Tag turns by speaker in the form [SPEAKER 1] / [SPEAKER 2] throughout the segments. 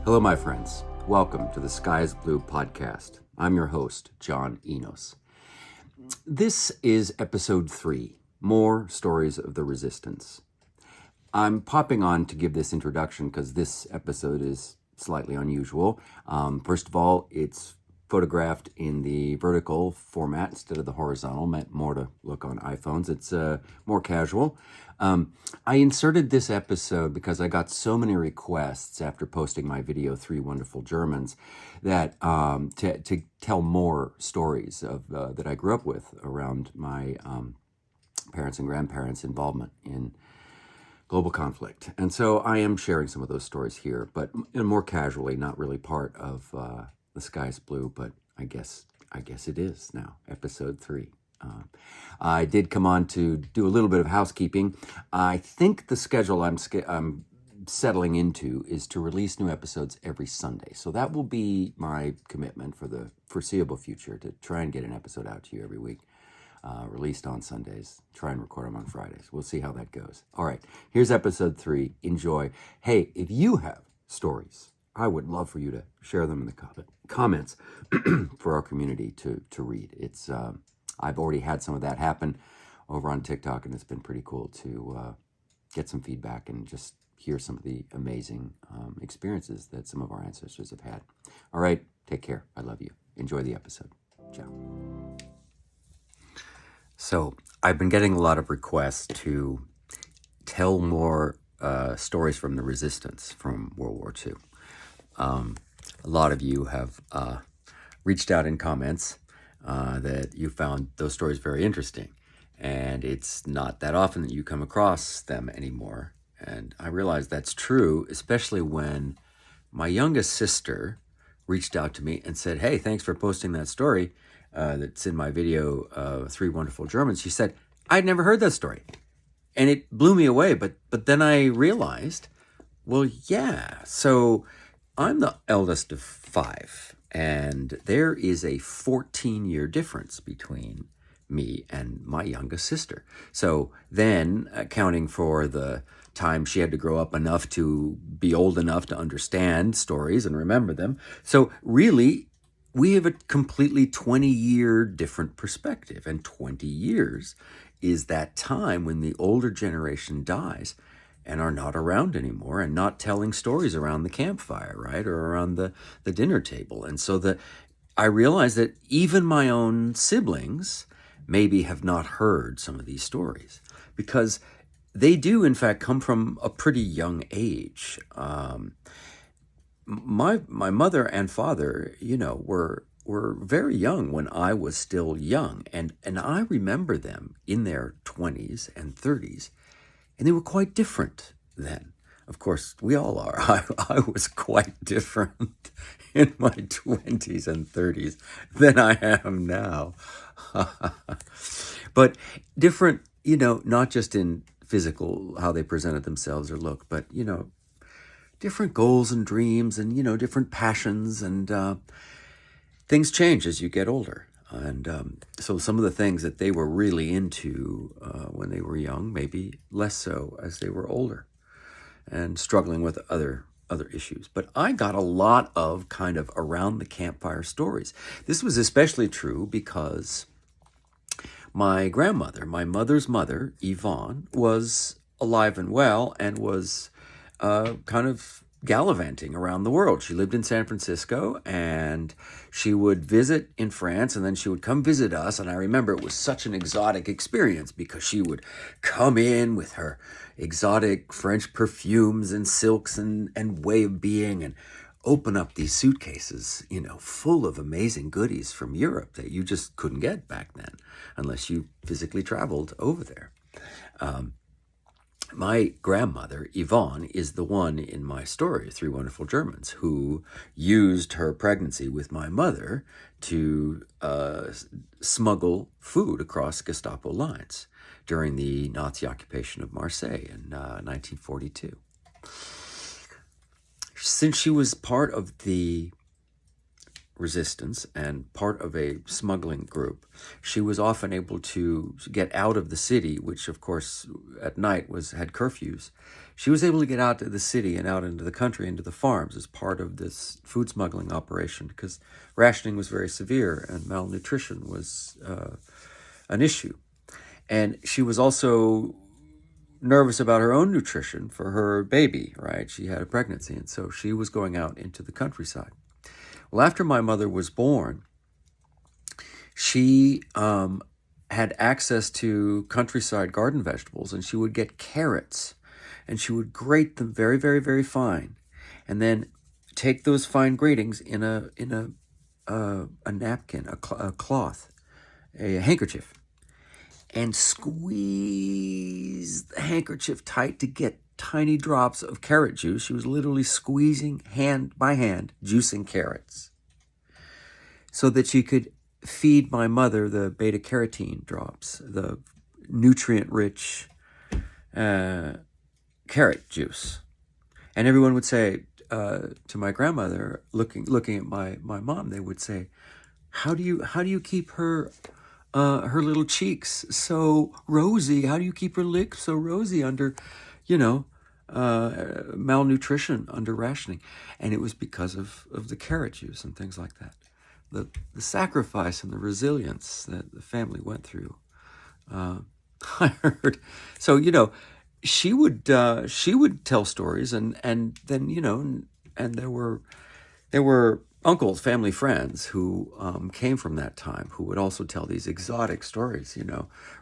[SPEAKER 1] Hello, my friends. Welcome to the Sky is Blue podcast. I'm your host, John Enos. This is episode 3, More Stories of the Resistance. I'm popping on to give this introduction because this episode is slightly unusual. First of all, it's photographed in the vertical format instead of the horizontal, meant more to look on iPhones. It's more casual. I inserted this episode because I got so many requests after posting my video, 3 Wonderful Germans, that to tell more stories of that I grew up with around my parents and grandparents' involvement in global conflict. And so I am sharing some of those stories here, but more casually, not really part of The Sky is Blue, but I guess it is now, episode 3. I did come on to do a little bit of housekeeping. I think the schedule I'm settling into is to release new episodes every Sunday. So that will be my commitment for the foreseeable future, to try and get an episode out to you every week. Released on Sundays, try and record them on Fridays. We'll see how that goes. All right, here's episode 3. Enjoy. Hey, if you have stories, I would love for you to share them in the comments for our community to read. It's I've already had some of that happen over on TikTok, and it's been pretty cool to get some feedback and just hear some of the amazing experiences that some of our ancestors have had. All right, take care. I love you. Enjoy the episode. Ciao. So I've been getting a lot of requests to tell more stories from the resistance from World War II. A lot of you have reached out in comments that you found those stories very interesting. And it's not that often that you come across them anymore. And I realize that's true, especially when my youngest sister reached out to me and said, hey, thanks for posting that story that's in my video, 3 Wonderful Germans. She said, I'd never heard that story. And it blew me away. But then I realized, well, yeah. So I'm the eldest of 5. And there is a 14-year difference between me and my youngest sister. So then, accounting for the time she had to grow up enough to be old enough to understand stories and remember them. So really, we have a completely 20-year different perspective. And 20 years is that time when the older generation dies and are not around anymore and not telling stories around the campfire, right? Or around the dinner table. And so I realized that even my own siblings maybe have not heard some of these stories because they do, in fact, come from a pretty young age. My mother and father, were very young when I was still young. And I remember them in their 20s and 30s. And they were quite different then. Of course, we all are. I was quite different in my 20s and 30s than I am now. But different, not just in physical, how they presented themselves or look, but, different goals and dreams and, different passions. And things change as you get older. And so some of the things that they were really into when they were young, maybe less so as they were older and struggling with other issues. But I got a lot of kind of around the campfire stories. This was especially true because my grandmother, my mother's mother, Yvonne, was alive and well and was kind of gallivanting around the world. She lived in San Francisco and she would visit in France and then she would come visit us. And I remember it was such an exotic experience because she would come in with her exotic French perfumes and silks and way of being and open up these suitcases, full of amazing goodies from Europe that you just couldn't get back then unless you physically traveled over there. My grandmother, Yvonne, is the one in my story, 3 Wonderful Germans, who used her pregnancy with my mother to smuggle food across Gestapo lines. during the Nazi occupation of Marseille in 1942. Since she was part of the resistance and part of a smuggling group, she was often able to get out of the city, which of course at night had curfews. She was able to get out to the city and out into the country, into the farms, as part of this food smuggling operation, because rationing was very severe and malnutrition was an issue. And she was also nervous about her own nutrition for her baby, right? She had a pregnancy, and so she was going out into the countryside. Well, after my mother was born, she had access to countryside garden vegetables, and she would get carrots, and she would grate them very, very, very fine, and then take those fine gratings in a napkin, a cloth, a handkerchief, and squeeze the handkerchief tight to get tiny drops of carrot juice. She was literally squeezing hand by hand, juicing carrots, so that she could feed my mother the beta-carotene drops, the nutrient-rich carrot juice. And everyone would say to my grandmother, looking at my mom, they would say, how do you keep her little cheeks so rosy? How do you keep her lips so rosy under, malnutrition, under rationing? And it was because of the carrot juice and things like that. The sacrifice and the resilience that the family went through. I heard. So, she would tell stories, and then, and there were uncles, family friends who came from that time, who would also tell these exotic stories,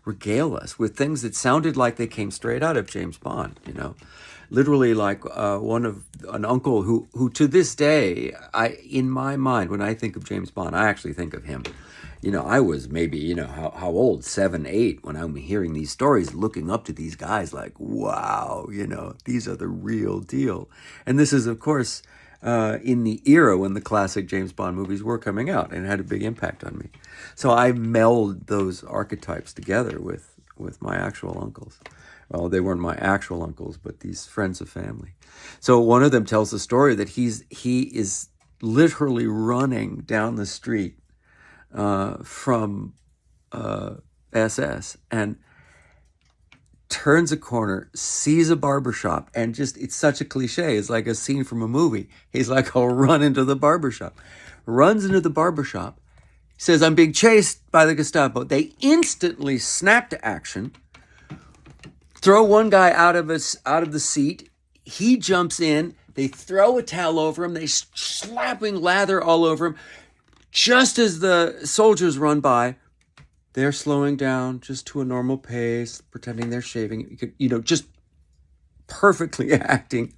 [SPEAKER 1] regale us with things that sounded like they came straight out of James Bond, literally like an uncle who to this day, in my mind, when I think of James Bond, I actually think of him. I was maybe, how old, 7, 8, when I'm hearing these stories, looking up to these guys like, wow, these are the real deal. And this is, of course, in the era when the classic James Bond movies were coming out, and it had a big impact on me. So I meld those archetypes together with my actual uncles. Well, they weren't my actual uncles, but these friends of family. So one of them tells the story that he is literally running down the street from SS and turns a corner, sees a barbershop, and it's such a cliche. It's like a scene from a movie. He's like, I'll run into the barbershop. Runs into the barbershop, says, I'm being chased by the Gestapo. They instantly snap to action, throw one guy out of the seat. He jumps in. They throw a towel over him. They slapping lather all over him. Just as the soldiers run by, they're slowing down just to a normal pace, pretending they're shaving, just perfectly acting.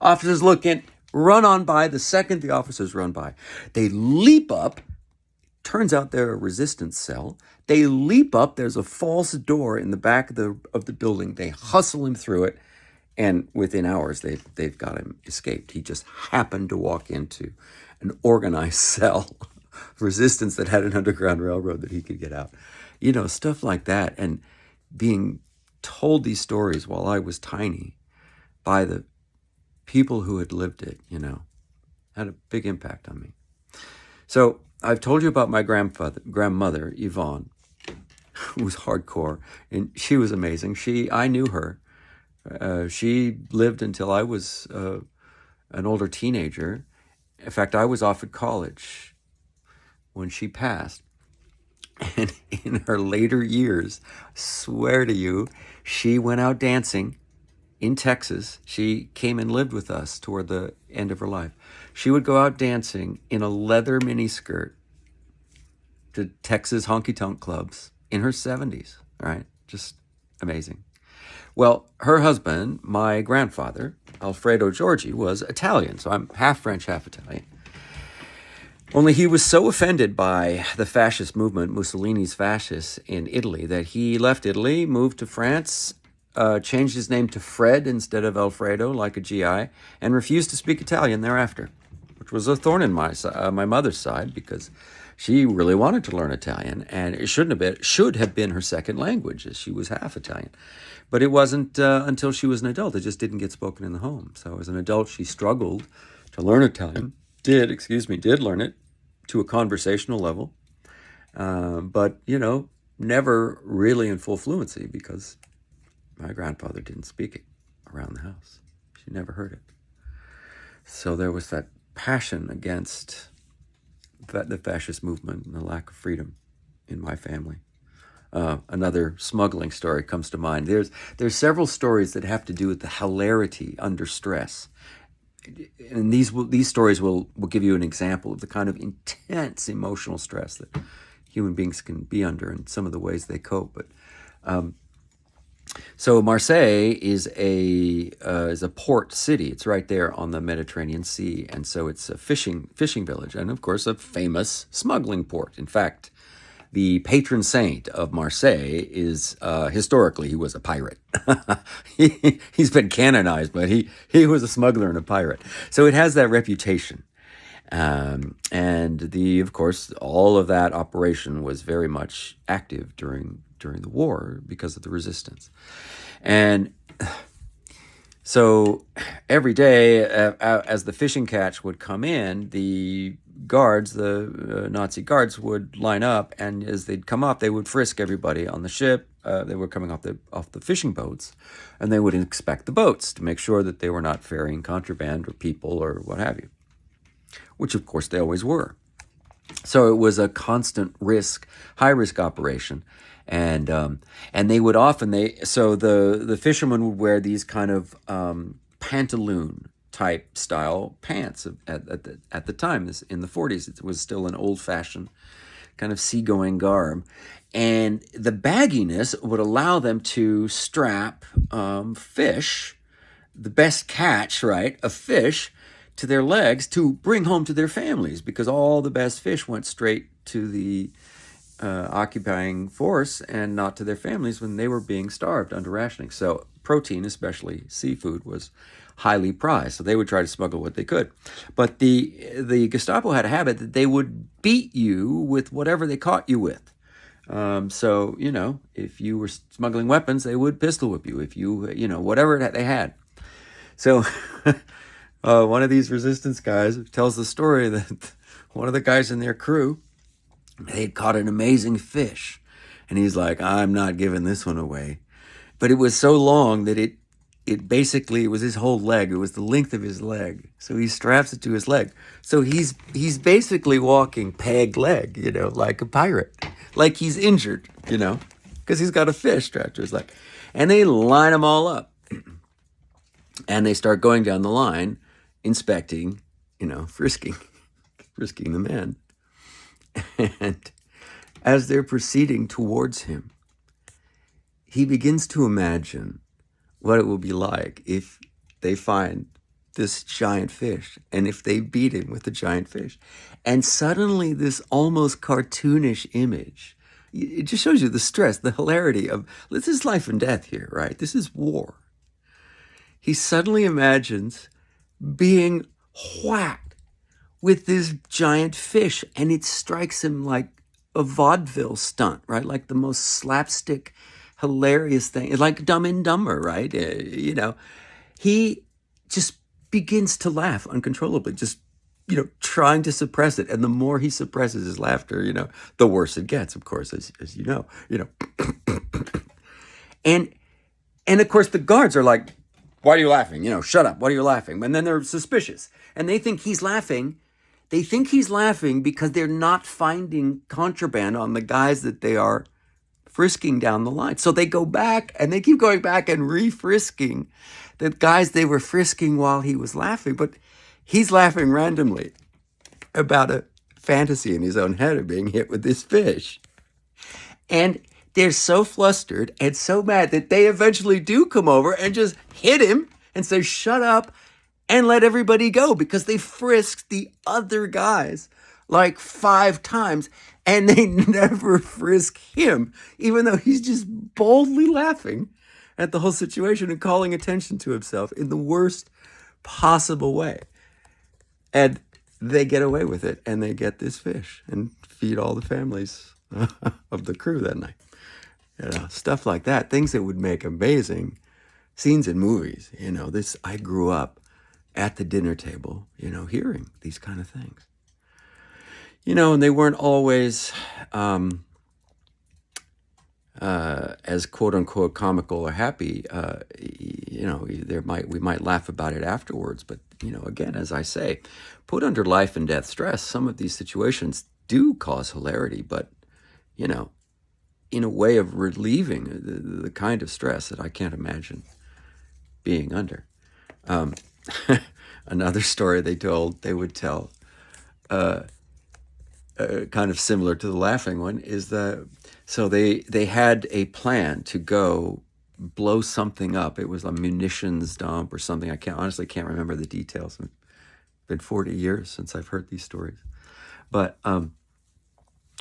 [SPEAKER 1] Officers look in, run on by. The second the officers run by, they leap up. Turns out they're a resistance cell. They leap up. There's a false door in the back of the building. They hustle him through it, and within hours, they've got him escaped. He just happened to walk into an organized cell resistance that had an underground railroad that he could get out. Stuff like that. And being told these stories while I was tiny by the people who had lived it, had a big impact on me. So I've told you about my grandmother, Yvonne, who was hardcore, and she was amazing. I knew her. She lived until I was an older teenager. In fact, I was off at college when she passed. And in her later years, I swear to you, she went out dancing in Texas. She came and lived with us toward the end of her life. She would go out dancing in a leather miniskirt to Texas honky-tonk clubs in her 70s, right? Just amazing. Well, her husband, my grandfather, Alfredo Giorgi, was Italian, so I'm half French, half Italian. Only he was so offended by the fascist movement, Mussolini's fascists in Italy, that he left Italy, moved to France, changed his name to Fred instead of Alfredo, like a GI, and refused to speak Italian thereafter, which was a thorn in my mother's side, because she really wanted to learn Italian, and it should have been her second language, as she was half Italian. But it wasn't until she was an adult. It just didn't get spoken in the home. So as an adult, she struggled to learn Italian. Did learn it to a conversational level, but never really in full fluency, because my grandfather didn't speak it around the house. She never heard it. So there was that passion against the fascist movement and the lack of freedom in my family. Another smuggling story comes to mind. There's several stories that have to do with the hilarity under stress. And these stories will give you an example of the kind of intense emotional stress that human beings can be under and some of the ways they cope. But so Marseille is a port city. It's right there on the Mediterranean Sea, and so it's a fishing village, and of course a famous smuggling port. In fact, the patron saint of Marseille is historically he was a pirate. He's been canonized, but he was a smuggler and a pirate. So it has that reputation, and of course all of that operation was very much active during the war because of the resistance. And so every day as the fishing catch would come in, the guards, the Nazi guards, would line up, and as they'd come up, they would frisk everybody on the ship. They were coming off the fishing boats, and they would inspect the boats to make sure that they were not ferrying contraband or people or what have you, which of course they always were. So it was a constant high risk operation. And they would often the fishermen would wear these kind of pantaloon type style pants at the time. This in the 40s, it was still an old fashioned kind of seagoing garb, and the bagginess would allow them to strap fish, the best catch, right, of fish, to their legs to bring home to their families, because all the best fish went straight to the occupying force and not to their families when they were being starved under rationing. So protein, especially seafood, was highly prized. So they would try to smuggle what they could. But the Gestapo had a habit that they would beat you with whatever they caught you with. So, if you were smuggling weapons, they would pistol whip you. If you, whatever they had. So one of these resistance guys tells the story that one of the guys in their crew, they had caught an amazing fish. And he's like, I'm not giving this one away. But it was so long that it basically was his whole leg. It was the length of his leg. So he straps it to his leg. So he's basically walking peg leg, like a pirate. Like he's injured, because he's got a fish strapped to his leg. And they line them all up. And they start going down the line, inspecting, frisking the men. And as they're proceeding towards him, he begins to imagine what it will be like if they find this giant fish and if they beat him with the giant fish. And suddenly this almost cartoonish image, it just shows you the stress, the hilarity of, this is life and death here, right? This is war. He suddenly imagines being whacked with this giant fish, and it strikes him like a vaudeville stunt, right? Like the most slapstick, hilarious thing. It's like Dumb and Dumber, right? He just begins to laugh uncontrollably, just, trying to suppress it. And the more he suppresses his laughter, the worse it gets, of course, as you know. And of course, the guards are like, why are you laughing? Shut up. Why are you laughing? And then they're suspicious. And they think he's laughing. They think he's laughing because they're not finding contraband on the guys that they are frisking down the line. So they go back and they keep going back and re-frisking the guys they were frisking while he was laughing. But he's laughing randomly about a fantasy in his own head of being hit with this fish. And they're so flustered and so mad that they eventually do come over and just hit him and say, shut up, and let everybody go, because they frisked the other guys like 5 times and they never frisk him, even though he's just boldly laughing at the whole situation and calling attention to himself in the worst possible way. And they get away with it and they get this fish. And feed all the families of the crew that night. Stuff like that. Things that would make amazing scenes in movies. I grew up at the dinner table, hearing these kind of things. And they weren't always as quote unquote comical or happy. We might laugh about it afterwards, but again, as I say, put under life and death stress, some of these situations do cause hilarity, but in a way of relieving the kind of stress that I can't imagine being under. Another story they would tell, kind of similar to the laughing one, is so they had a plan to go blow something up. It was a munitions dump or something. I honestly can't remember the details. It's been 40 years since I've heard these stories. But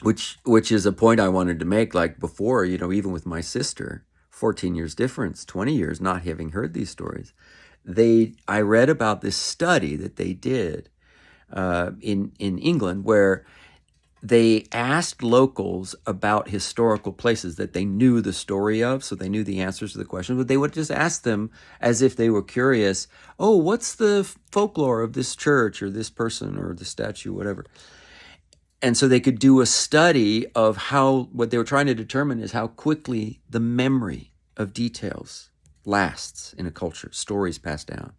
[SPEAKER 1] which is a point I wanted to make, like before, even with my sister, 14 years difference, 20 years not having heard these stories. I read about this study that they did in England, where they asked locals about historical places that they knew the story of, so they knew the answers to the questions, but they would just ask them as if they were curious, oh, what's the folklore of this church or this person or the statue, whatever. And so they could do a study of what they were trying to determine is how quickly the memory of details lasts in a culture, stories passed down.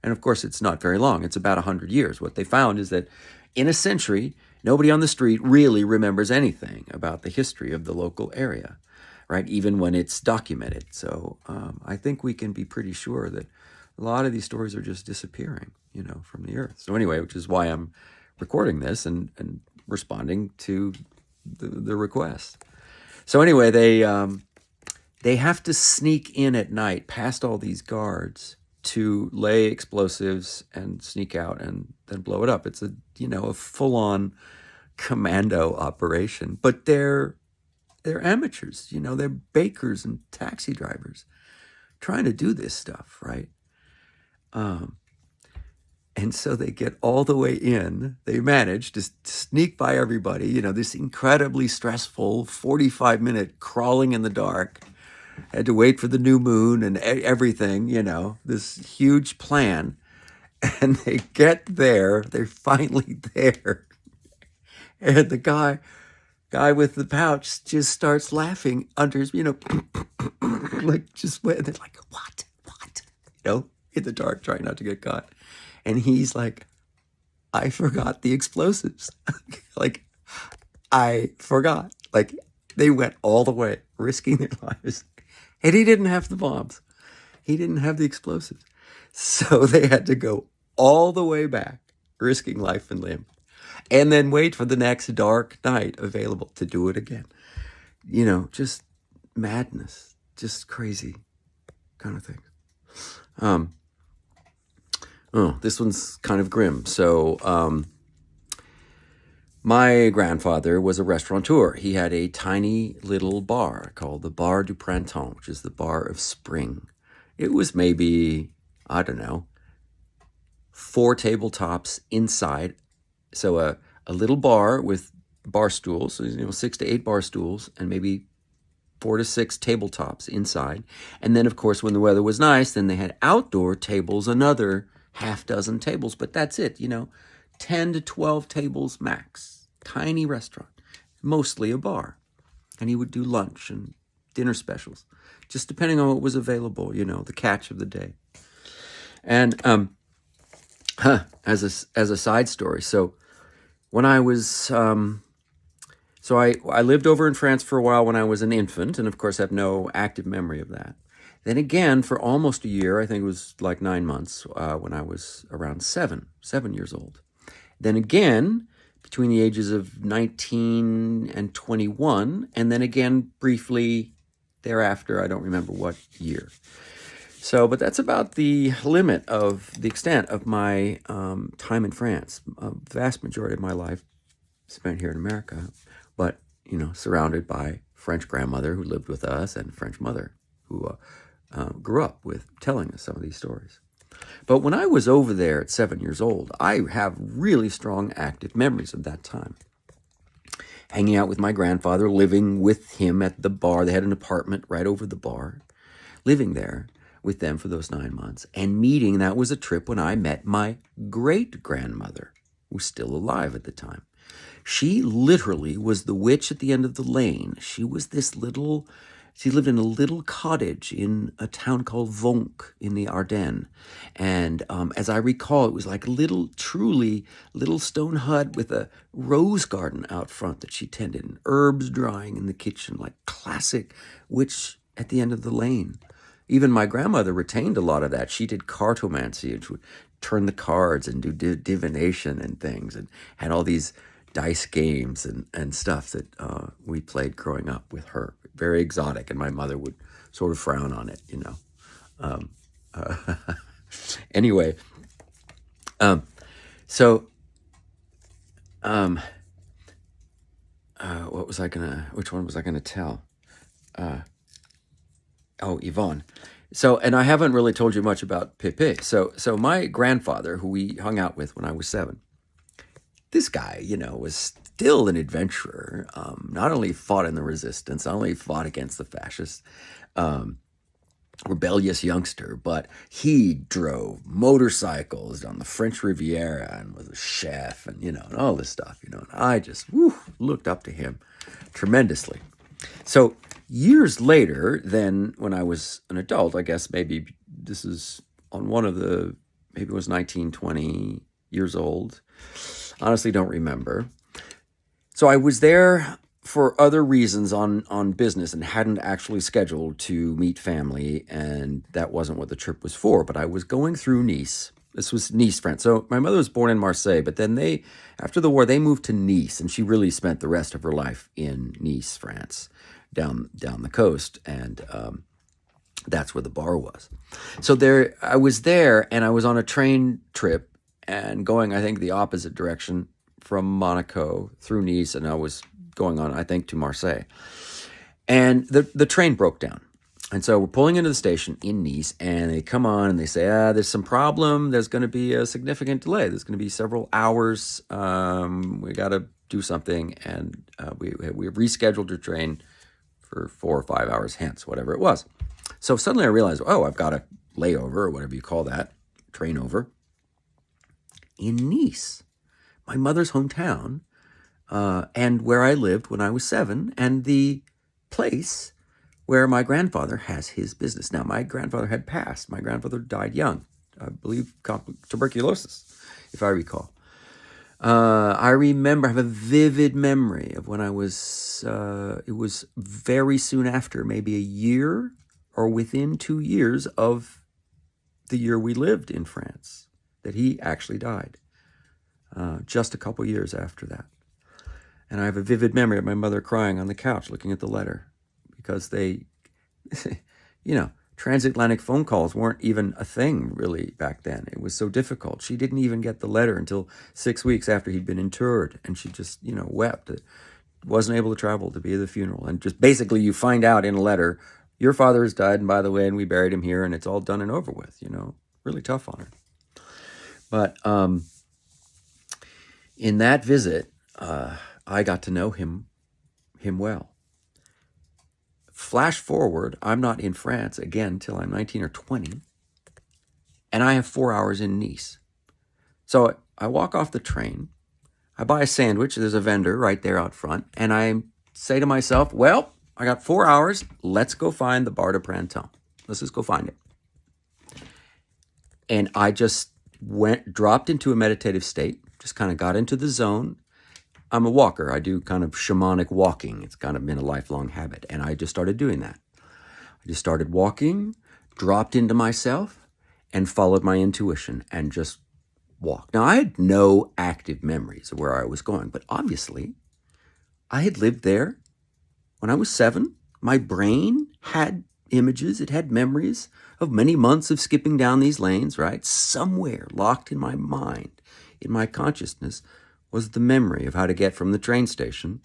[SPEAKER 1] And of course, it's not very long. It's about 100 years. What they found is that in a century, nobody on the street really remembers anything about the history of the local area, right? Even when it's documented. So I think we can be pretty sure that a lot of these stories are just disappearing, from the earth. So anyway, which is why I'm recording this and responding to the request. So anyway, they have to sneak in at night past all these guards to lay explosives and sneak out and then blow it up. It's a full-on commando operation, but they're amateurs, they're bakers and taxi drivers trying to do this stuff, right? And so they get all the way in. They manage to sneak by everybody, this incredibly stressful 45-minute crawling in the dark. Had to wait for the new moon and everything, this huge plan. And they get there. They're finally there. And the guy with the pouch just starts laughing under his, like just went. They're like, what? In the dark, trying not to get caught. And he's like, I forgot the explosives. Like, I forgot. Like, they went all the way, risking their lives. And he didn't have the bombs. He didn't have the explosives. So they had to go all the way back, risking life and limb, and then wait for the next dark night available to do it again. Just madness, just crazy kind of things. This one's kind of grim. So my grandfather was a restaurateur. He had a tiny little bar called the Bar du Printemps, which is the bar of spring. It was maybe, 4 tabletops inside. So a little bar with bar stools, 6 to 8 bar stools, and maybe 4 to 6 tabletops inside. And then, of course, when the weather was nice, then they had outdoor tables, another half dozen tables. But that's it, 10 to 12 tables max. Tiny restaurant, mostly a bar. And he would do lunch and dinner specials, just depending on what was available, the catch of the day. And as a side story, so when I was, I lived over in France for a while when I was an infant, and of course have no active memory of that. Then again, for almost a year, I think it was like 9 months, when I was around 7 years old. Then again, between the ages of 19 and 21, and then again briefly thereafter, I don't remember what year. So, but that's about the limit of the extent of my time in France. A vast majority of my life spent here in America, but, surrounded by French grandmother who lived with us and French mother who grew up with telling us some of these stories. But when I was over there at 7 years old, I have really strong active memories of that time. hanging out with my grandfather, living with him at the bar. They had an apartment right over the bar, living there with them for those 9 months, and meeting. That was a trip when I met my great-grandmother, who was still alive at the time. She literally was the witch at the end of the lane. She lived in a little cottage in a town called Vonk in the Ardennes. And as I recall, it was like a truly little stone hut with a rose garden out front that she tended, and herbs drying in the kitchen, like classic witch at the end of the lane. Even my grandmother retained a lot of that. She did cartomancy, and she would turn the cards and do divination and things, and had all these dice games and stuff that we played growing up with her. Very exotic, and my mother would sort of frown on it, Anyway, which one was I gonna tell? Yvonne. So, and I haven't really told you much about Pepe. So my grandfather, who we hung out with when I was 7, this guy, was still an adventurer. Not only fought in the resistance, not only fought against the fascists, rebellious youngster, but he drove motorcycles on the French Riviera and was a chef and, and all this stuff, and I just looked up to him tremendously. So years later, then when I was an adult, I guess maybe this is on maybe it was 19, 20 years old. Honestly, don't remember. So I was there for other reasons on business and hadn't actually scheduled to meet family, and that wasn't what the trip was for. But I was going through Nice. This was Nice, France. So my mother was born in Marseille, but then after the war, they moved to Nice, and she really spent the rest of her life in Nice, France, down the coast, and that's where the bar was. So I was there, and I was on a train trip and going, I think, the opposite direction from Monaco through Nice, and I was going on, I think, to Marseille. And the train broke down. And so we're pulling into the station in Nice, and they come on and they say, there's some problem. There's going to be a significant delay. There's going to be several hours. We got to do something. And we rescheduled your train for 4 or 5 hours hence, whatever it was. So suddenly I realized, I've got a layover, or whatever you call that, train over, in Nice, my mother's hometown, and where I lived when I was 7, and the place where my grandfather has his business. Now, my grandfather had passed. My grandfather died young, I believe tuberculosis, if I recall. I have a vivid memory of when I was, it was very soon after, maybe a year or within 2 years of the year we lived in France, that he actually died, just a couple years after that. And I have a vivid memory of my mother crying on the couch looking at the letter, because they, transatlantic phone calls weren't even a thing really back then. It was so difficult. She didn't even get the letter until 6 weeks after he'd been interred, and she just, wept. Wasn't able to travel to be at the funeral. And just basically you find out in a letter, your father has died, and by the way, and we buried him here, and it's all done and over with, really tough on her. But in that visit, I got to know him well. Flash forward, I'm not in France again till I'm 19 or 20, and I have 4 hours in Nice. So I walk off the train, I buy a sandwich, there's a vendor right there out front, and I say to myself, well, I got 4 hours, let's go find the Bar de Printemps. Let's just go find it. And I just dropped into a meditative state, just kind of got into the zone. I'm a walker. I do kind of shamanic walking. It's kind of been a lifelong habit. And I just started doing that. I just started walking, dropped into myself, and followed my intuition and just walked. Now, I had no active memories of where I was going, but obviously I had lived there when I was 7. My brain had images. It had memories of many months of skipping down these lanes, right? Somewhere locked in my mind, in my consciousness, was the memory of how to get from the train station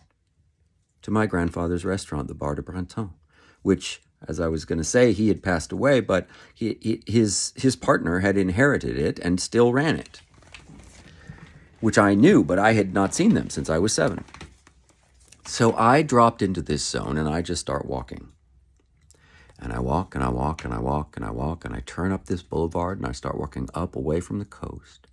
[SPEAKER 1] to my grandfather's restaurant, the Bar de Printemps, which, as I was going to say, he had passed away, but his partner had inherited it and still ran it, which I knew, but I had not seen them since I was 7. So I dropped into this zone and I just start walking. And I walk and I walk and I walk and I walk and I turn up this boulevard and I start walking up away from the coast.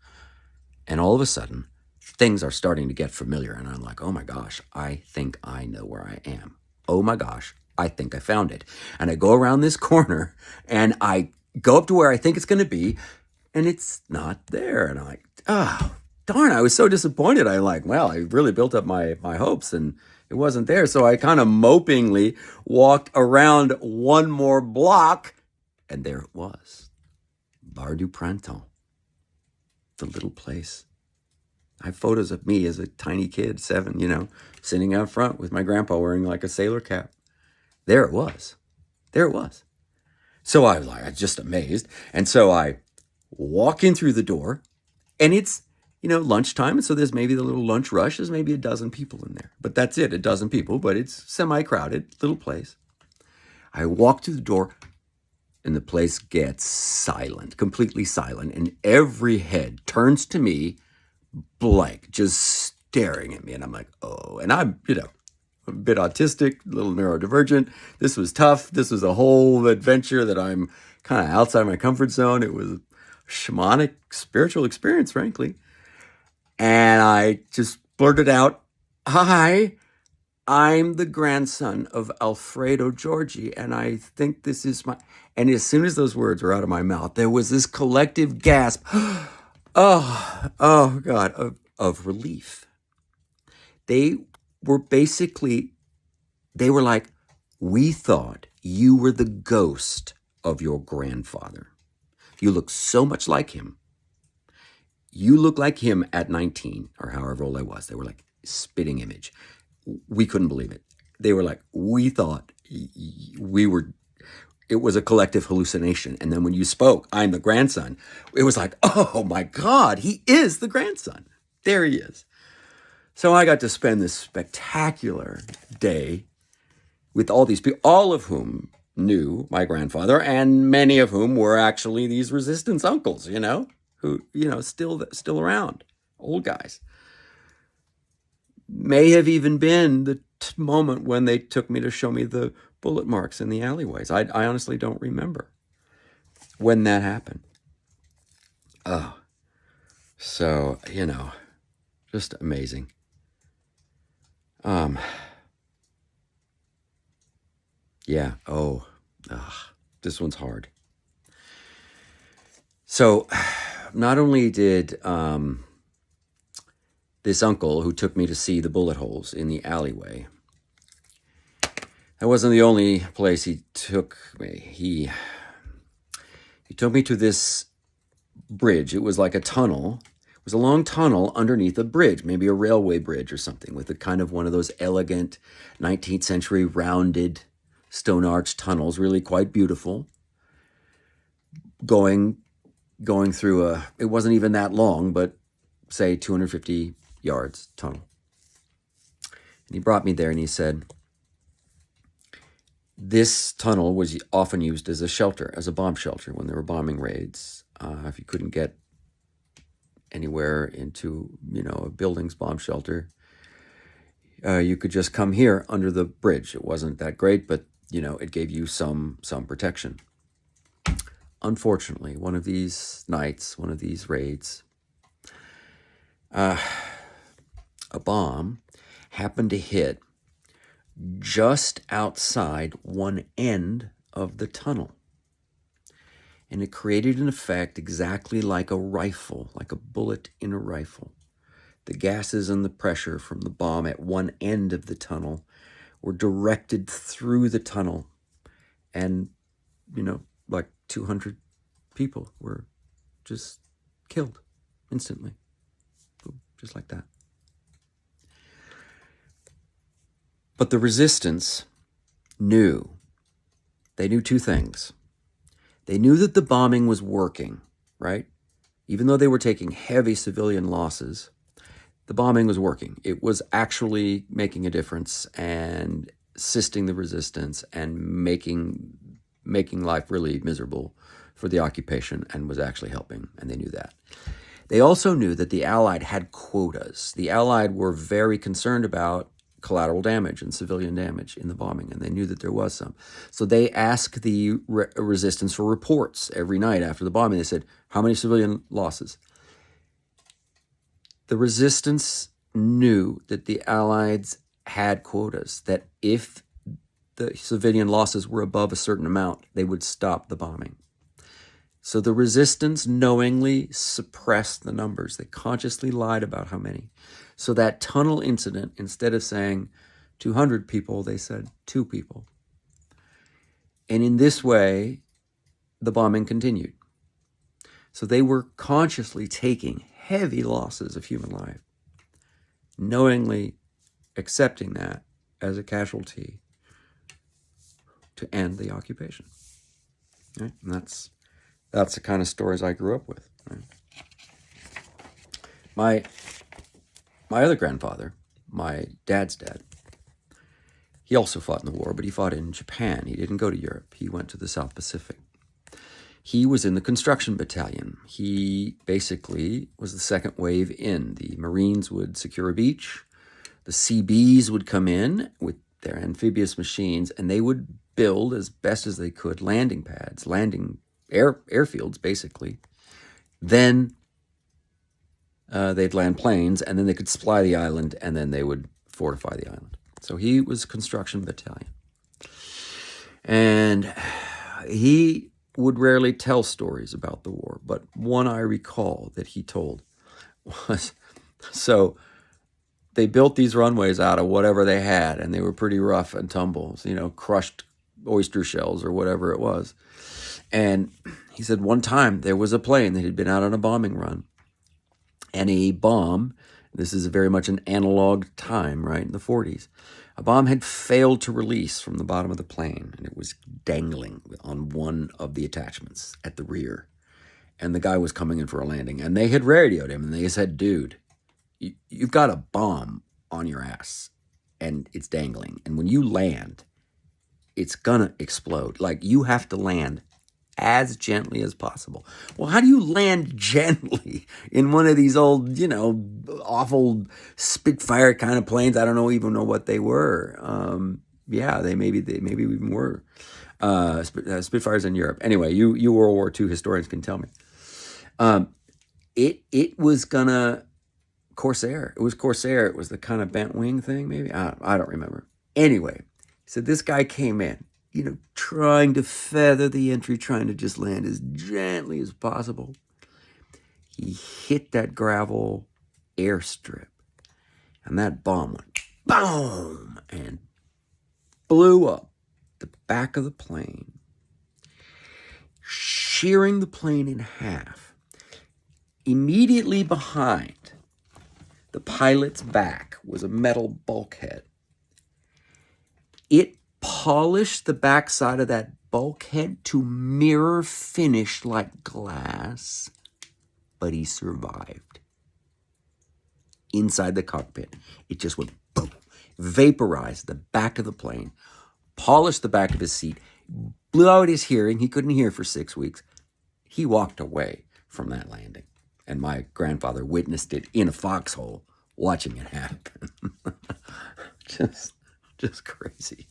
[SPEAKER 1] And all of a sudden, things are starting to get familiar. And I'm like, oh my gosh, I think I know where I am. Oh my gosh, I think I found it. And I go around this corner and I go up to where I think it's going to be. And it's not there. And I'm like, oh, darn, I was so disappointed. I'm like, well, I really built up my hopes and it wasn't there. So I kind of mopingly walked around one more block and there it was. Bar du Printemps. The little place. I have photos of me as a tiny kid, 7, sitting out front with my grandpa wearing like a sailor cap. There it was. There it was. So I was like, just amazed. And so I walk in through the door and it's, lunchtime. And so there's maybe the little lunch rush. There's maybe a dozen people in there, but that's it. A dozen people, but it's semi-crowded little place. I walk through the door and the place gets silent, completely silent. And every head turns to me blank, just staring at me. And I'm like, oh, and I'm, a bit autistic, a little neurodivergent. This was tough. This was a whole adventure that I'm kind of outside my comfort zone. It was a shamanic spiritual experience, frankly. And I just blurted out, hi, I'm the grandson of Alfredo Giorgi, and I think this is my... And as soon as those words were out of my mouth, there was this collective gasp, oh God, of relief. They were like, we thought you were the ghost of your grandfather. You look so much like him. You look like him at 19 or however old I was. They were like, spitting image. We couldn't believe it. They were like, we thought it was a collective hallucination. And then when you spoke, I'm the grandson, it was like, oh my God, he is the grandson. There he is. So I got to spend this spectacular day with all these people, all of whom knew my grandfather, and many of whom were actually these resistance uncles, who, still around, old guys. May have even been the moment when they took me to show me the bullet marks in the alleyways. I honestly don't remember when that happened. Oh, so, just amazing. Yeah. This one's hard. So not only did this uncle who took me to see the bullet holes in the alleyway, that wasn't the only place he took me. He took me to this bridge. It was like a tunnel. It was a long tunnel underneath a bridge, maybe a railway bridge or something, with a kind of one of those elegant 19th century rounded stone arch tunnels, really quite beautiful. Going through it wasn't even that long, but say 250 yards tunnel. And he brought me there and he said, this tunnel was often used as a shelter, as a bomb shelter when there were bombing raids. If you couldn't get anywhere into, a building's bomb shelter, you could just come here under the bridge. It wasn't that great, but, it gave you some protection. Unfortunately, one of these nights, one of these raids, a bomb happened to hit just outside one end of the tunnel. And it created an effect exactly like a rifle, like a bullet in a rifle. The gases and the pressure from the bomb at one end of the tunnel were directed through the tunnel. And, like 200 people were just killed instantly. Just like that. But the resistance knew. They knew two things. They knew that the bombing was working, right? Even though they were taking heavy civilian losses, the bombing was working. It was actually making a difference and assisting the resistance and making life really miserable for the occupation, and was actually helping, and they knew that. They also knew that the Allied had quotas. The Allied were very concerned about collateral damage and civilian damage in the bombing, and they knew that there was some. So they asked the resistance for reports every night after the bombing. They said, how many civilian losses? The resistance knew that the Allies had quotas, that if the civilian losses were above a certain amount, they would stop the bombing. So the resistance knowingly suppressed the numbers. They consciously lied about how many. So that tunnel incident, instead of saying 200 people, they said 2 people. And in this way, the bombing continued. So they were consciously taking heavy losses of human life, knowingly accepting that as a casualty to end the occupation. Right? And that's the kind of stories I grew up with. Right? My other grandfather, my dad's dad, he also fought in the war, but he fought in Japan. He didn't go to Europe. He went to the South Pacific. He was in the construction battalion. He basically was the second wave in. The Marines would secure a beach. The tSiBs would come in with their amphibious machines, and they would build as best as they could landing pads, landing airfields, basically. Then they'd land planes, and then they could supply the island, and then they would fortify the island. So he was construction battalion. And he would rarely tell stories about the war, but one I recall that he told was, so they built these runways out of whatever they had, and they were pretty rough and tumble, crushed oyster shells or whatever it was. And he said one time there was a plane that had been out on a bombing run, and a bomb, this is very much an analog time, right, in the 40s, a bomb had failed to release from the bottom of the plane, and it was dangling on one of the attachments at the rear. And the guy was coming in for a landing, and they had radioed him, and they said, dude, you've got a bomb on your ass, and it's dangling. And when you land, it's gonna explode. Like, you have to land as gently as possible. Well, how do you land gently in one of these old, awful Spitfire kind of planes? I don't even know what they were. They maybe even were Spitfires in Europe. Anyway, you World War II historians can tell me. It was gonna Corsair. It was Corsair. It was the kind of bent wing thing, maybe. I don't remember. Anyway, so this guy came in, trying to feather the entry, trying to just land as gently as possible. He hit that gravel airstrip, and that bomb went boom and blew up the back of the plane, shearing the plane in half. Immediately behind the pilot's back was a metal bulkhead. It polished the backside of that bulkhead to mirror finish like glass, but he survived. Inside the cockpit, it just went boom, vaporized the back of the plane, polished the back of his seat, blew out his hearing. He couldn't hear for 6 weeks. He walked away from that landing, and my grandfather witnessed it in a foxhole, watching it happen. just crazy.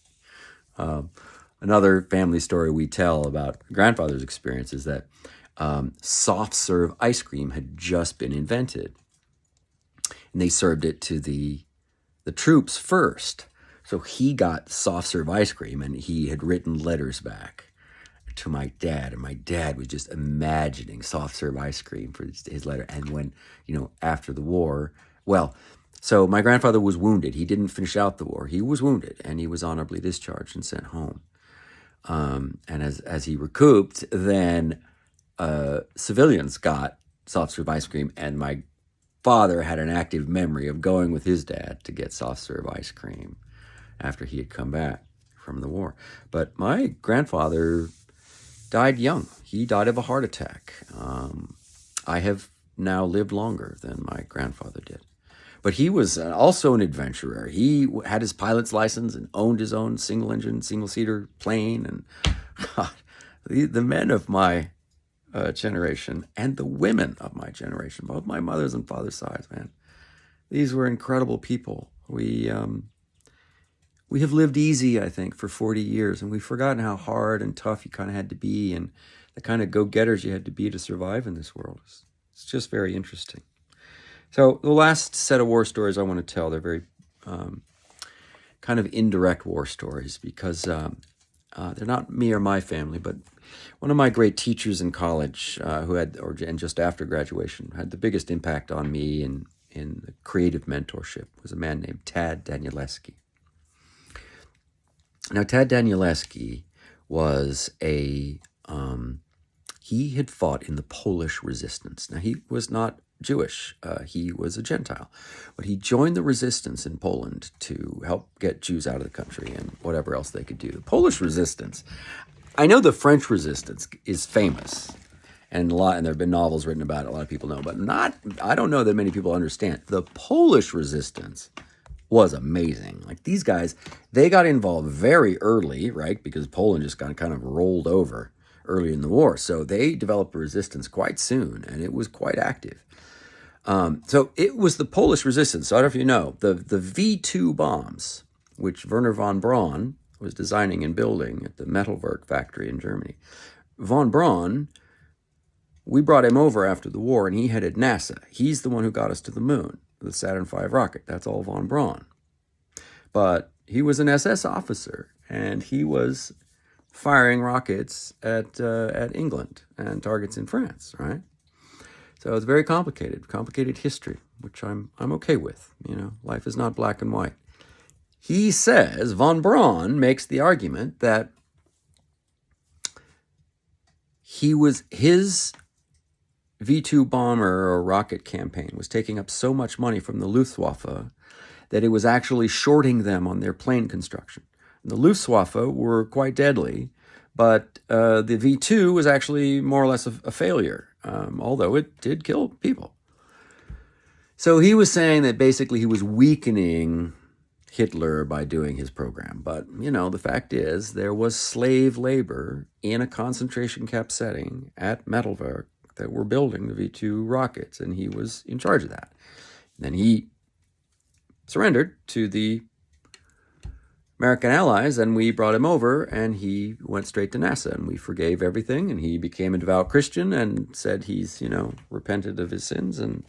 [SPEAKER 1] Another family story we tell about grandfather's experience is that soft serve ice cream had just been invented, and they served it to the troops first. So he got soft serve ice cream, and he had written letters back to my dad, and my dad was just imagining soft serve ice cream for his letter. And when, after the war, so my grandfather was wounded. He didn't finish out the war. He was wounded, and he was honorably discharged and sent home. And as he recouped, then civilians got soft serve ice cream, and my father had an active memory of going with his dad to get soft serve ice cream after he had come back from the war. But my grandfather died young. He died of a heart attack. I have now lived longer than my grandfather did. But he was also an adventurer. He had his pilot's license and owned his own single-engine, single-seater plane. And God, the men of my generation and the women of my generation, both my mother's and father's sides, man, these were incredible people. We We have lived easy, I think, for 40 years, and we've forgotten how hard and tough you kind of had to be and the kind of go-getters you had to be to survive in this world. It's just very interesting. So the last set of war stories I want to tell, they're very kind of indirect war stories because they're not me or my family, but one of my great teachers in college and just after graduation, had the biggest impact on me in the creative mentorship was a man named Tad Danielewski. Now, Tad Danielewski was he had fought in the Polish resistance. Now, he was not Jewish. He was a Gentile. But he joined the resistance in Poland to help get Jews out of the country and whatever else they could do. The Polish resistance, I know the French resistance is famous, and there have been novels written about it, a lot of people know, but I don't know that many people understand. The Polish resistance was amazing. Like, these guys, they got involved very early, right? Because Poland just got kind of rolled over early in the war. So they developed a resistance quite soon, and it was quite active. So it was the Polish resistance. So I don't know if you know, the V2 bombs, which Wernher von Braun was designing and building at the Metalwerk factory in Germany. Von Braun, we brought him over after the war, and he headed NASA. He's the one who got us to the moon, the Saturn V rocket. That's all von Braun. But he was an SS officer, and he was firing rockets at England and targets in France, right? So it's very complicated history, which I'm okay with. You know, life is not black and white. He says, von Braun makes the argument that his V2 bomber or rocket campaign was taking up so much money from the Luftwaffe that it was actually shorting them on their plane construction. The Luftwaffe were quite deadly, but the V2 was actually more or less a failure, although it did kill people. So he was saying that basically he was weakening Hitler by doing his program. But, you know, the fact is there was slave labor in a concentration camp setting at Metalwerk that were building the V2 rockets, and he was in charge of that. And then he surrendered to the American allies, and we brought him over, and he went straight to NASA, and we forgave everything, and he became a devout Christian and said he's, repented of his sins, and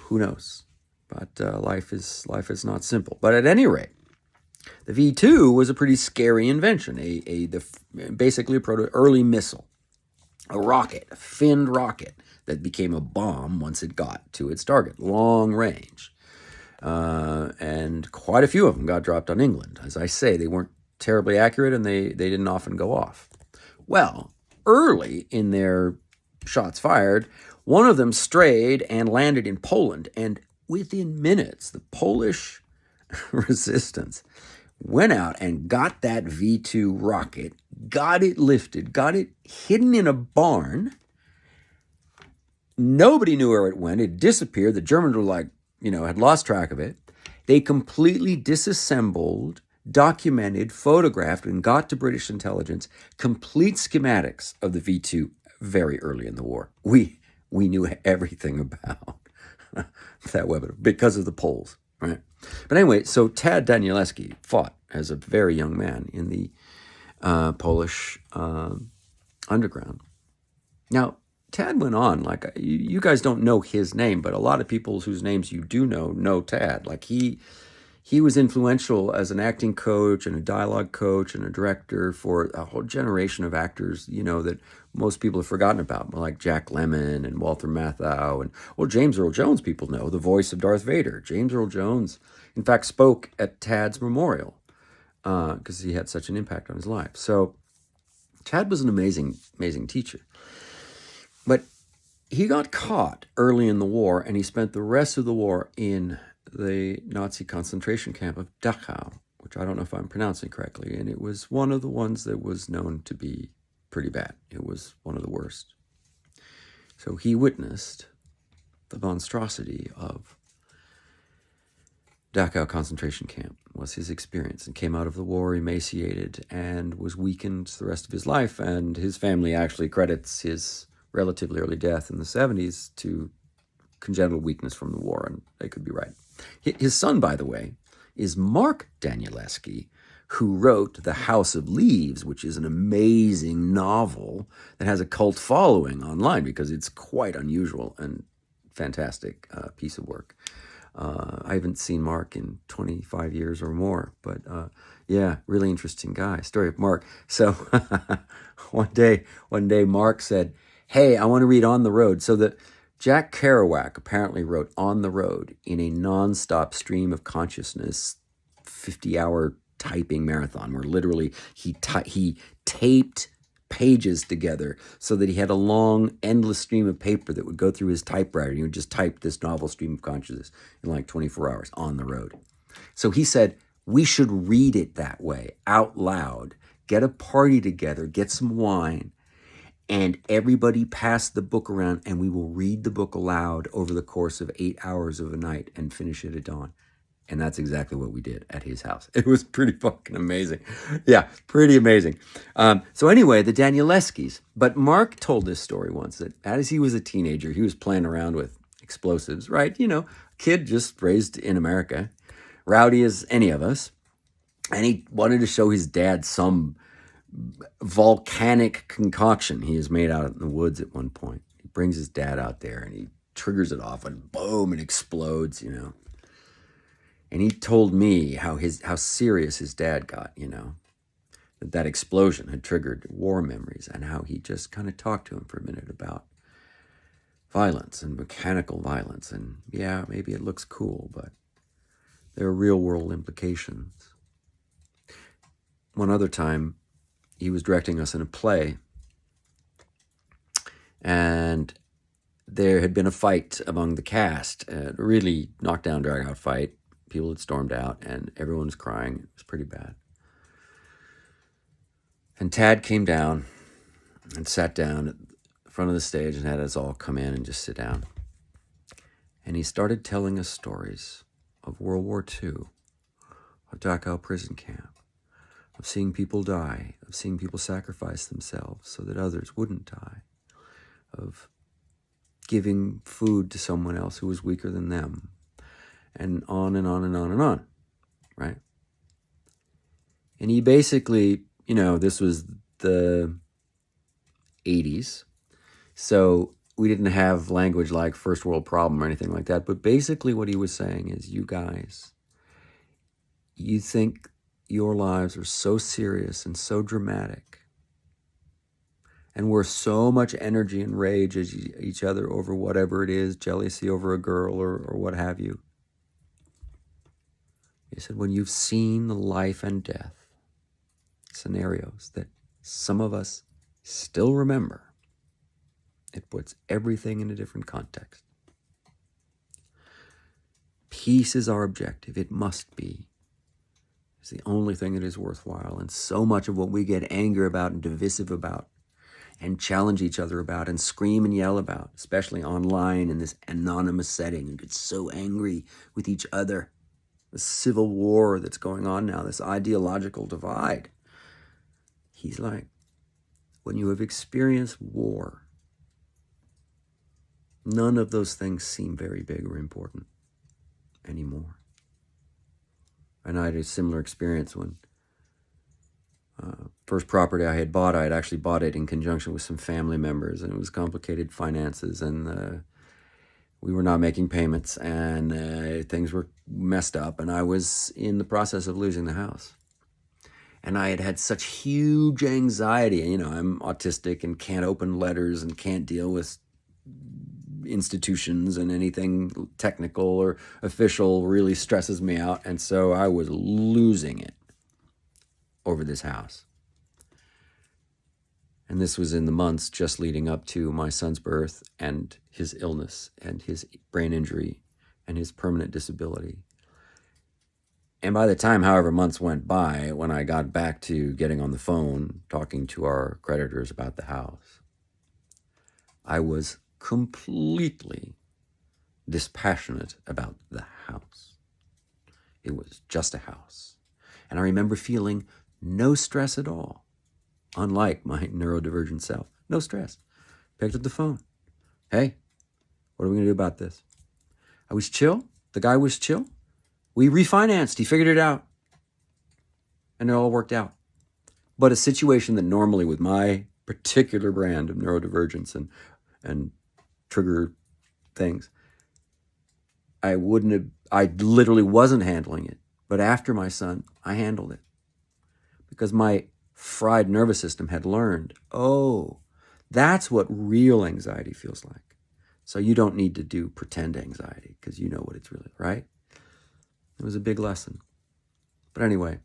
[SPEAKER 1] who knows? But life is not simple. But at any rate, the V2 was a pretty scary invention, basically a early missile, a rocket, a finned rocket that became a bomb once it got to its target, long range. And quite a few of them got dropped on England. As I say, they weren't terribly accurate, and they didn't often go off. Well, early in their shots fired, one of them strayed and landed in Poland, and within minutes, the Polish resistance went out and got that V2 rocket, got it lifted, got it hidden in a barn. Nobody knew where it went. It disappeared. The Germans were had lost track of it. They completely disassembled, documented, photographed, and got to British intelligence complete schematics of the V2 very early in the war. We knew everything about that weapon because of the Poles, right? But anyway, so Tad Danielewski fought as a very young man in the Polish underground. Now, Tad went on, you guys don't know his name, but a lot of people whose names you do know Tad. He was influential as an acting coach and a dialogue coach and a director for a whole generation of actors, that most people have forgotten about, like Jack Lemmon and Walter Matthau. And, James Earl Jones, people know, the voice of Darth Vader. James Earl Jones, in fact, spoke at Tad's memorial because he had such an impact on his life. So Tad was an amazing, amazing teacher. But he got caught early in the war, and he spent the rest of the war in the Nazi concentration camp of Dachau, which I don't know if I'm pronouncing correctly, and it was one of the ones that was known to be pretty bad. It was one of the worst. So he witnessed the monstrosity of Dachau concentration camp, was his experience, and came out of the war emaciated and was weakened the rest of his life, and his family actually credits his relatively early death in the 70s to congenital weakness from the war, and they could be right. His son, by the way, is Mark Danielewski, who wrote The House of Leaves, which is an amazing novel that has a cult following online because it's quite unusual and fantastic piece of work. I haven't seen Mark in 25 years or more, but yeah, really interesting guy. Story of Mark. So one day Mark said, "Hey, I want to read On the Road." So that Jack Kerouac apparently wrote On the Road in a nonstop stream of consciousness, 50-hour typing marathon, where literally he taped pages together so that he had a long, endless stream of paper that would go through his typewriter. He would just type this novel Stream of Consciousness in like 24 hours on the road. So he said, we should read it that way, out loud, get a party together, get some wine, and everybody pass the book around, and we will read the book aloud over the course of 8 hours of a night and finish it at dawn. And that's exactly what we did at his house. It was pretty fucking amazing. Yeah, pretty amazing. So anyway, the Danielewskis. But Mark told this story once that as he was a teenager, he was playing around with explosives, right? You know, kid just raised in America, rowdy as any of us. And he wanted to show his dad some volcanic concoction he has made out in the woods at one point. He brings his dad out there and he triggers it off and boom, it explodes, you know. And he told me how serious his dad got, you know, that explosion had triggered war memories, and how he just kind of talked to him for a minute about violence and mechanical violence. And yeah, maybe it looks cool, but there are real world implications. One other time, he was directing us in a play, and there had been a fight among the cast, a really knockdown, drag-out fight. People had stormed out, and everyone was crying. It was pretty bad. And Tad came down and sat down at the front of the stage and had us all come in and just sit down. And he started telling us stories of World War II, of Dachau prison camp, of seeing people die, of seeing people sacrifice themselves so that others wouldn't die, of giving food to someone else who was weaker than them, and on and on and on and on, right? And he basically, you know, this was the 80s, so we didn't have language like first world problem or anything like that, but basically what he was saying is, you guys, you think your lives are so serious and so dramatic, and worth so much energy and rage at each other over whatever it is, jealousy over a girl or what have you. He said, when you've seen the life and death scenarios that some of us still remember, it puts everything in a different context. Peace is our objective. It must be. It's the only thing that is worthwhile. And so much of what we get angry about and divisive about and challenge each other about and scream and yell about, especially online in this anonymous setting, and get so angry with each other. The civil war that's going on now, this ideological divide. He's like, when you have experienced war, none of those things seem very big or important anymore. And I had a similar experience when first property I had bought, I had actually bought it in conjunction with some family members, and it was complicated finances, and we were not making payments, and things were messed up, and I was in the process of losing the house. And I had had such huge anxiety. You know, I'm autistic and can't open letters and can't deal with institutions, and anything technical or official really stresses me out. And so I was losing it over this house. And this was in the months just leading up to my son's birth and his illness and his brain injury and his permanent disability. And by the time, however, months went by, when I got back to getting on the phone, talking to our creditors about the house, I was completely dispassionate about the house. It was just a house. And I remember feeling no stress at all, unlike my neurodivergent self. No stress. Picked up the phone. Hey, what are we going to do about this? I was chill. The guy was chill. We refinanced. He figured it out. And it all worked out. But a situation that normally with my particular brand of neurodivergence and trigger things, I literally wasn't handling it. But after my son, I handled it. Because my fried nervous system had learned, oh, that's what real anxiety feels like. So you don't need to do pretend anxiety because you know what it's really, right? It was a big lesson. But anyway,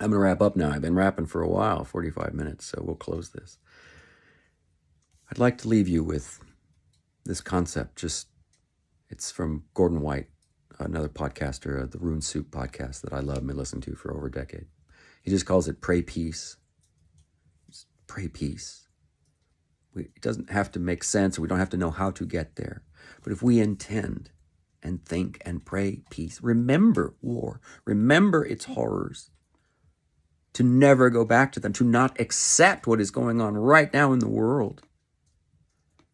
[SPEAKER 1] I'm going to wrap up now. I've been rapping for a while, 45 minutes, so we'll close this. I'd like to leave you with this concept. It's from Gordon White, another podcaster, the Rune Soup podcast that I love and been listening to for over a decade. He just calls it pray peace. Just pray peace. It doesn't have to make sense, or we don't have to know how to get there. But if we intend and think and pray peace, remember war, remember its horrors, to never go back to them, to not accept what is going on right now in the world.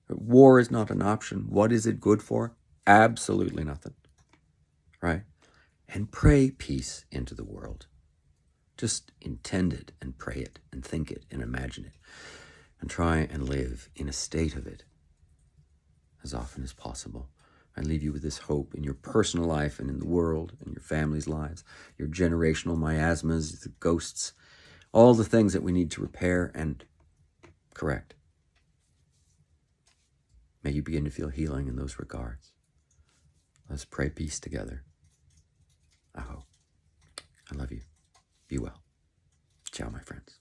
[SPEAKER 1] War is not an option. What is it good for? Absolutely nothing, right? And pray peace into the world. Just intend it and pray it and think it and imagine it and try and live in a state of it as often as possible. I leave you with this hope in your personal life and in the world and your family's lives, your generational miasmas, the ghosts, all the things that we need to repair and correct. May you begin to feel healing in those regards. Let's pray peace together. I hope. I love you. Be well. Ciao, my friends.